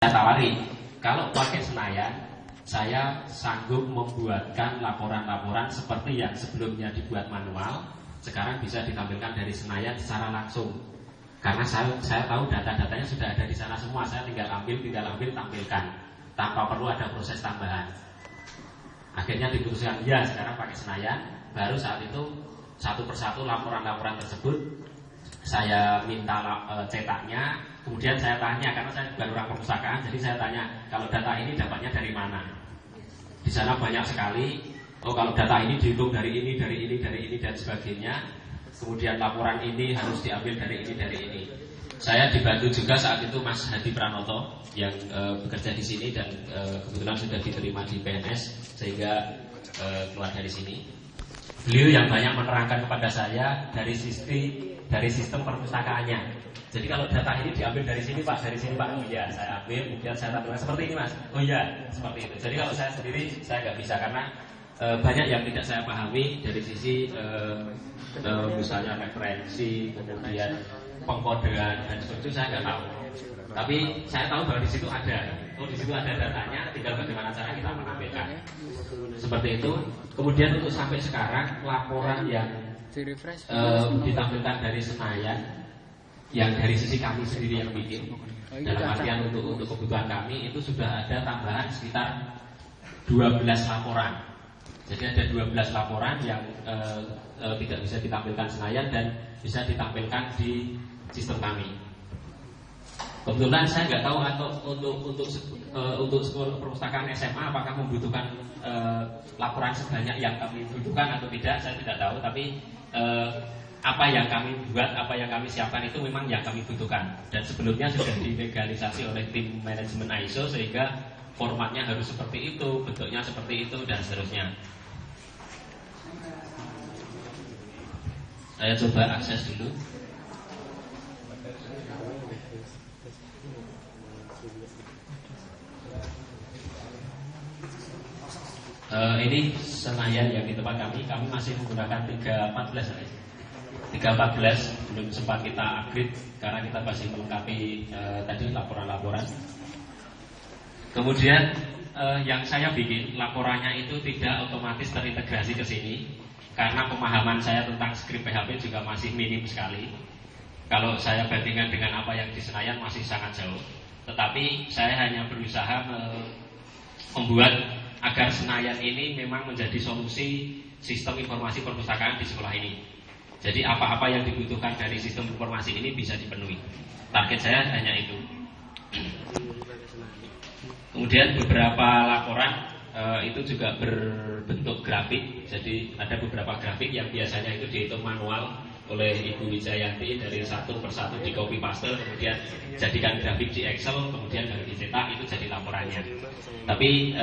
Saya tawari, kalau pakai Senayan, saya sanggup membuatkan laporan-laporan seperti yang sebelumnya dibuat manual, sekarang bisa ditampilkan dari Senayan secara langsung. Karena saya tahu data-datanya sudah ada di sana semua, saya tinggal ambil, tampilkan, tanpa perlu ada proses tambahan. Akhirnya diputuskan, ya sekarang pakai Senayan. Baru saat itu satu persatu laporan-laporan tersebut saya minta cetaknya. Kemudian saya tanya, karena saya bukan orang perpustakaan, jadi saya tanya, kalau data ini dapatnya dari mana? Di sana banyak sekali. Oh, kalau data ini dihitung dari ini dan sebagainya. Kemudian laporan ini harus diambil dari ini. Saya dibantu juga saat itu Mas Hadi Pranoto yang bekerja di sini dan kebetulan sudah diterima di PNS sehingga keluar dari sini. Beliau yang banyak menerangkan kepada saya dari sistem perpustakaannya. Jadi kalau data ini diambil dari sini Pak, oh iya saya ambil, kemudian saya tampilkan seperti ini Mas, oh iya seperti itu. Jadi kalau saya sendiri saya nggak bisa karena banyak yang tidak saya pahami dari sisi misalnya referensi, kemudian pengkodean dan sebagainya saya nggak tahu. Tapi saya tahu bahwa di situ ada, di situ ada datanya, tinggal bagaimana cara kita menampilkan. Seperti itu. Kemudian untuk sampai sekarang laporan yang ditampilkan dari Senayan, yang dari sisi kami sendiri yang bikin, dalam artian untuk kebutuhan kami itu sudah ada tambahan sekitar 12 laporan. Jadi ada 12 laporan yang tidak bisa ditampilkan Senayan dan bisa ditampilkan di sistem kami. Kebetulan saya nggak tahu atau untuk sekolah perpustakaan SMA apakah membutuhkan laporan sebanyak yang kami butuhkan atau tidak, saya tidak tahu. Tapi apa yang kami buat, apa yang kami siapkan itu memang yang kami butuhkan. Dan sebelumnya sudah dilegalisasi oleh tim manajemen ISO sehingga formatnya harus seperti itu, bentuknya seperti itu dan seterusnya. Saya coba akses dulu. Ini Senayan yang di tempat kami masih menggunakan 314 belum sempat kita upgrade karena kita masih melengkapi tadi laporan-laporan. Kemudian yang saya bikin laporannya itu tidak otomatis terintegrasi ke sini karena pemahaman saya tentang skrip PHP juga masih minim sekali. Kalau saya bandingkan dengan apa yang di Senayan masih sangat jauh. Tetapi saya hanya berusaha membuat agar Senayan ini memang menjadi solusi sistem informasi perpustakaan di sekolah ini. Jadi apa-apa yang dibutuhkan dari sistem informasi ini bisa dipenuhi. Target saya hanya itu. Kemudian beberapa laporan itu juga berbentuk grafik. Jadi ada beberapa grafik yang biasanya itu dihitung manual oleh Ibu Wijayanti dari satu persatu di copy paste, kemudian jadikan grafik di Excel, kemudian baru dicetak, itu jadi laporannya. Tapi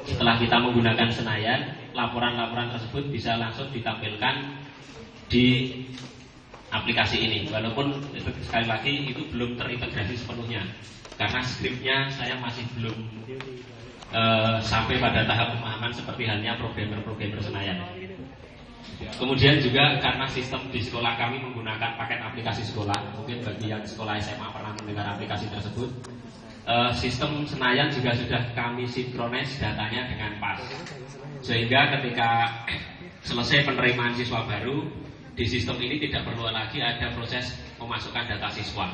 setelah kita menggunakan Senayan, laporan-laporan tersebut bisa langsung ditampilkan di aplikasi ini. Walaupun sekali lagi itu belum terintegrasi sepenuhnya, karena skripnya saya masih belum sampai pada tahap pemahaman seperti halnya programmer Senayan. Kemudian juga karena sistem di sekolah kami menggunakan paket aplikasi sekolah, mungkin bagi yang sekolah SMA pernah mendengar aplikasi tersebut. Sistem Senayan juga sudah kami sinkronis datanya dengan pas, sehingga ketika selesai penerimaan siswa baru di sistem ini tidak perlu lagi ada proses memasukkan data siswa.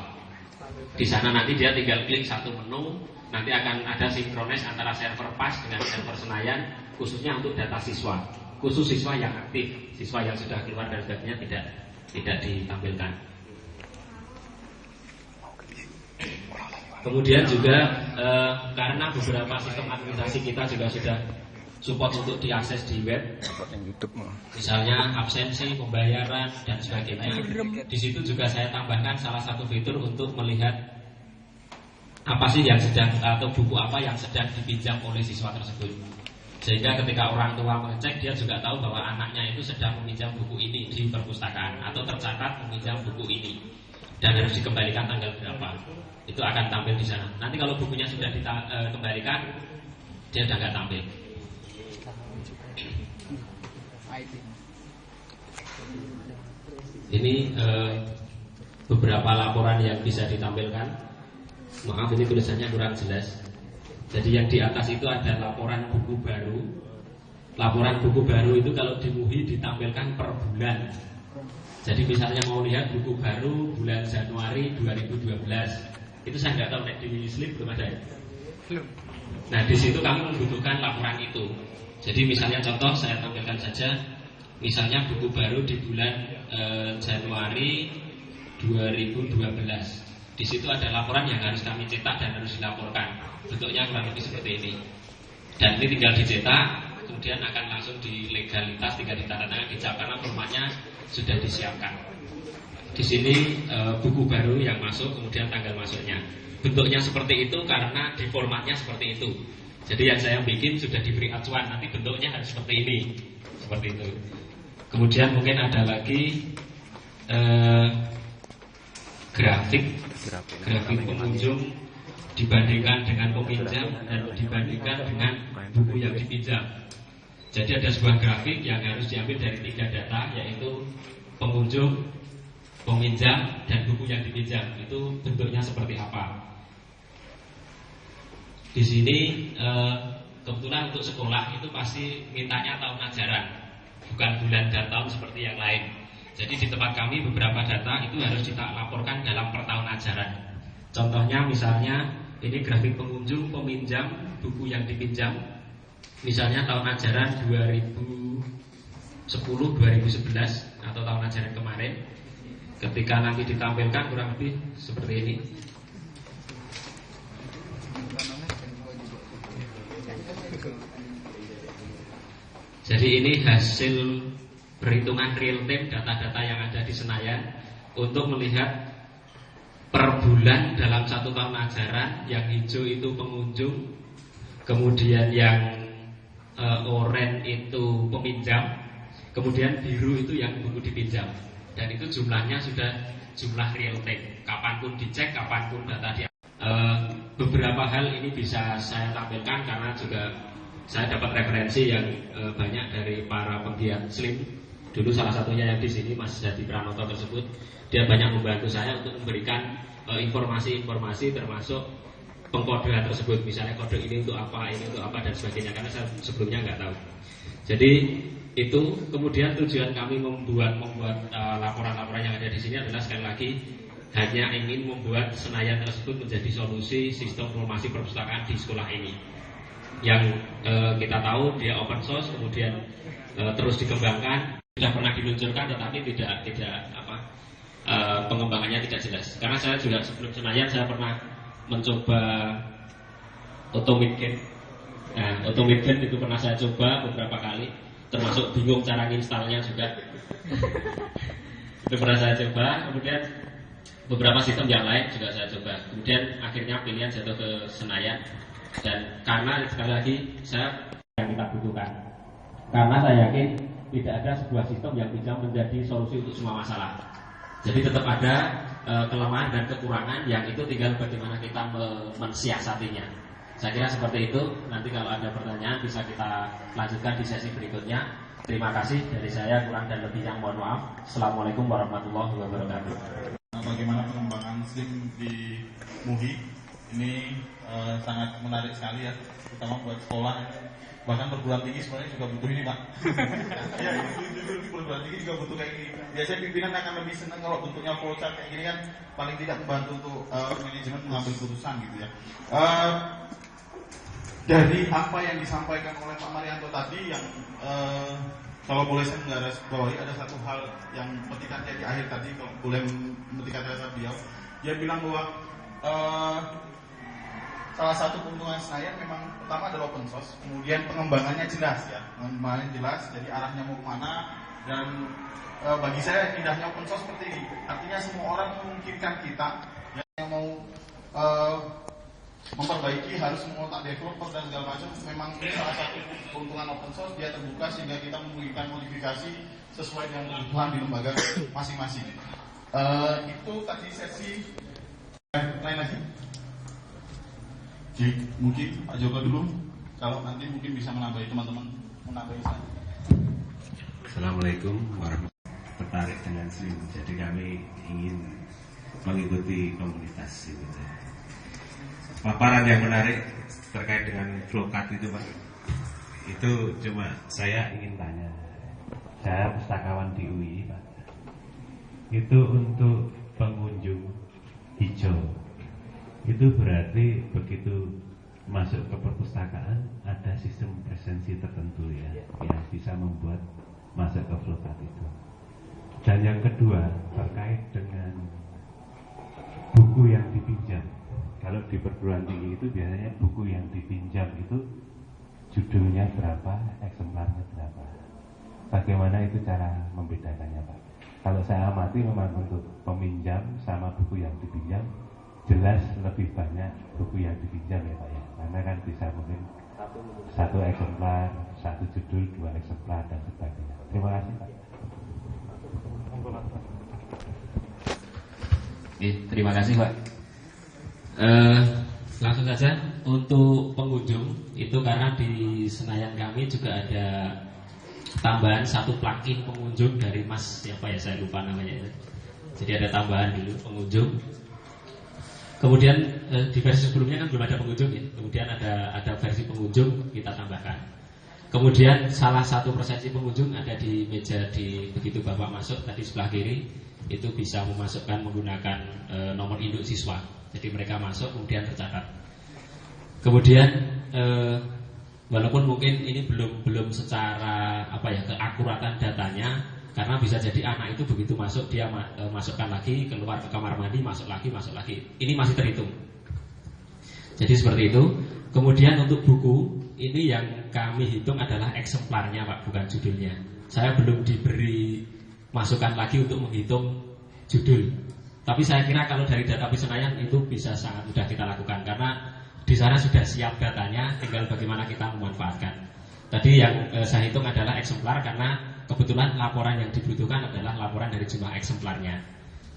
Di sana nanti dia tinggal klik satu menu, nanti akan ada sinkronis antara server PAS dengan server Senayan khususnya untuk data siswa, khusus siswa yang aktif. Siswa yang sudah keluar dari webnya tidak ditampilkan. Kemudian juga karena beberapa sistem administrasi kita juga sudah support untuk diakses di web, misalnya absensi, pembayaran dan sebagainya. Di situ juga saya tambahkan salah satu fitur untuk melihat apa sih yang sedang atau buku apa yang sedang dipinjam oleh siswa tersebut. Sehingga ketika orang tua mengecek, dia juga tahu bahwa anaknya itu sedang meminjam buku ini di perpustakaan atau tercatat meminjam buku ini dan harus dikembalikan tanggal berapa. Itu akan tampil di sana. Nanti kalau bukunya sudah dikembalikan, dia sudah nggak tampil. Ini beberapa laporan yang bisa ditampilkan. Maaf ini tulisannya kurang jelas. Jadi yang di atas itu ada laporan buku baru. Laporan buku baru itu kalau di MUHI ditampilkan per bulan. Jadi misalnya mau lihat buku baru bulan Januari 2012, itu saya nggak tahu di slip belum ada ya? Belum. Nah di situ kami membutuhkan laporan itu. Jadi misalnya contoh saya tampilkan saja, misalnya buku baru di bulan Januari 2012. Di situ ada laporan yang harus kami cetak dan harus dilaporkan. Bentuknya kurang lebih seperti ini. Dan ini tinggal dicetak, kemudian akan langsung di legalitas, tinggal ditandatangan dicap karena formatnya sudah disiapkan. Di sini buku baru yang masuk, kemudian tanggal masuknya. Bentuknya seperti itu karena di formatnya seperti itu. Jadi yang saya bikin sudah diberi acuan, nanti bentuknya harus seperti ini, seperti itu. Kemudian mungkin ada lagi grafik pengunjung dibandingkan dengan peminjam dan dibandingkan dengan buku yang dipinjam. Jadi ada sebuah grafik yang harus diambil dari 3 data, yaitu pengunjung, peminjam, dan buku yang dipinjam. Itu bentuknya seperti apa. Di sini kebetulan untuk sekolah itu pasti mintanya tahun ajaran, bukan bulan dan tahun seperti yang lain. Jadi di tempat kami beberapa data itu harus kita laporkan dalam per tahun ajaran. Contohnya misalnya ini grafik pengunjung, peminjam, buku yang dipinjam. Misalnya tahun ajaran 2010-2011 atau tahun ajaran kemarin. Ketika nanti ditampilkan kurang lebih seperti ini. Jadi ini hasil perhitungan real time data-data yang ada di Senayan untuk melihat per bulan dalam 1 tahun ajaran. Yang hijau itu pengunjung, kemudian yang oranye itu peminjam, kemudian biru itu yang buku dipinjam. Dan itu jumlahnya sudah jumlah real time, kapanpun dicek, kapanpun data di beberapa hal ini bisa saya tampilkan karena juga saya dapat referensi yang banyak dari para penggiat SLIM. Dulu salah satunya yang di sini Mas Jati Pranoto tersebut, dia banyak membantu saya untuk memberikan informasi-informasi termasuk pengkodean tersebut. Misalnya kode ini untuk apa, dan sebagainya, karena saya sebelumnya nggak tahu. Jadi itu kemudian tujuan kami membuat laporan-laporan yang ada di sini adalah sekali lagi hanya ingin membuat Senayan tersebut menjadi solusi sistem informasi perpustakaan di sekolah ini. Yang kita tahu dia open source, kemudian terus dikembangkan. Sudah pernah diluncurkan tetapi tidak pengembangannya tidak jelas. Karena saya juga sebelum Senayan saya pernah mencoba Automate. Nah, Automate itu pernah saya coba beberapa kali, termasuk bingung cara installnya juga. Itu pernah saya coba. Kemudian beberapa sistem yang lain juga saya coba. Kemudian akhirnya pilihan jatuh ke Senayan. Dan karena sekali lagi saya yang kita butuhkan. Karena saya yakin tidak ada sebuah sistem yang bisa menjadi solusi untuk semua masalah. Jadi tetap ada kelemahan dan kekurangan yang itu tinggal bagaimana kita mensiasatinya. Saya kira seperti itu. Nanti kalau ada pertanyaan bisa kita lanjutkan di sesi berikutnya. Terima kasih dari saya, kurang dan lebihnya mohon maaf. Assalamualaikum warahmatullahi wabarakatuh. Bagaimana pengembangan SLIM di MUHI ini sangat menarik sekali ya, terutama buat sekolah. Bahkan perguruan tinggi sebenarnya juga butuh ini Pak. Ya itu perguruan tinggi juga butuh kayak gini. Biasanya pimpinan akan lebih senang kalau bentuknya flowchart kayak gini kan, paling tidak membantu untuk manajemen mengambil keputusan gitu ya. Dari apa yang disampaikan oleh Pak Marianto tadi, yang kalau boleh saya menggaris bawahi ada satu hal yang petikannya di akhir tadi, kalau boleh metikan kata beliau, dia bilang bahwa salah satu keuntungan Senayan memang pertama adalah open source, kemudian pengembangannya jelas ya, pengembangannya jelas, jadi arahnya mau kemana. Dan bagi saya indahnya open source seperti ini, artinya semua orang memungkinkan kita yang mau memperbaiki harus mengotak developer dan segala macam. Memang ini salah satu keuntungan open source, dia terbuka sehingga kita memberikan modifikasi sesuai dengan kebutuhan di lembaga masing-masing. Itu tadi sesi lain lagi. Jadi mungkin Pak Joko dulu, kalau nanti mungkin bisa menambahi teman-teman, menambahi saya. Assalamualaikum warahmatullahi wabarakatuh. Tertarik dengan SLIM, jadi kami ingin mengikuti komunitas ini. paparan yang menarik terkait dengan flowcard itu Pak. Itu cuma saya ingin tanya, saya pustakawan di UI Pak, itu untuk pengunjung hijau itu berarti begitu masuk ke perpustakaan ada sistem presensi tertentu ya yang bisa membuat masuk ke flowcard itu. Dan yang kedua terkait dengan buku yang dipinjam. Kalau di perguruan tinggi itu biasanya buku yang dipinjam itu judulnya berapa, eksemplarnya berapa. Bagaimana itu cara membedakannya Pak? Kalau saya amati memang untuk peminjam sama buku yang dipinjam jelas lebih banyak buku yang dipinjam ya Pak ya. Karena kan bisa mungkin satu eksemplar, satu judul, 2 eksemplar dan sebagainya. Terima kasih Pak. Terima kasih Pak. Langsung saja untuk pengunjung itu karena di Senayan kami juga ada tambahan satu plugin pengunjung dari Mas siapa ya, saya lupa namanya. Jadi ada tambahan dulu pengunjung. Kemudian di versi sebelumnya kan belum ada pengunjung ya. Kemudian ada versi pengunjung kita tambahkan. Kemudian salah satu persepsi pengunjung ada di meja begitu Bapak masuk tadi sebelah kiri itu bisa memasukkan menggunakan nomor induk siswa. Jadi mereka masuk kemudian tercatat. Kemudian walaupun mungkin ini belum secara keakuratan datanya, karena bisa jadi anak itu begitu masuk dia masukkan lagi, keluar ke kamar mandi, masuk lagi. Ini masih terhitung. Jadi seperti itu. Kemudian untuk buku ini yang kami hitung adalah eksemplarnya Pak, bukan judulnya. Saya belum diberi masukan lagi untuk menghitung judul. Tapi saya kira kalau dari database Senayan itu bisa sangat mudah kita lakukan karena di sana sudah siap datanya, tinggal bagaimana kita memanfaatkan. Tadi yang saya hitung adalah eksemplar karena kebetulan laporan yang dibutuhkan adalah laporan dari jumlah eksemplarnya.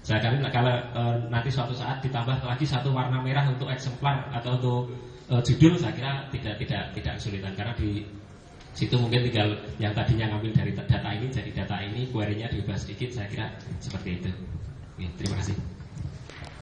Saya kira kalau nanti suatu saat ditambah lagi satu warna merah untuk eksemplar atau untuk judul, saya kira tidak kesulitan karena di situ mungkin tinggal yang tadinya ngambil dari data ini jadi data ini, query-nya diubah sedikit, saya kira seperti itu. Oke, terima kasih.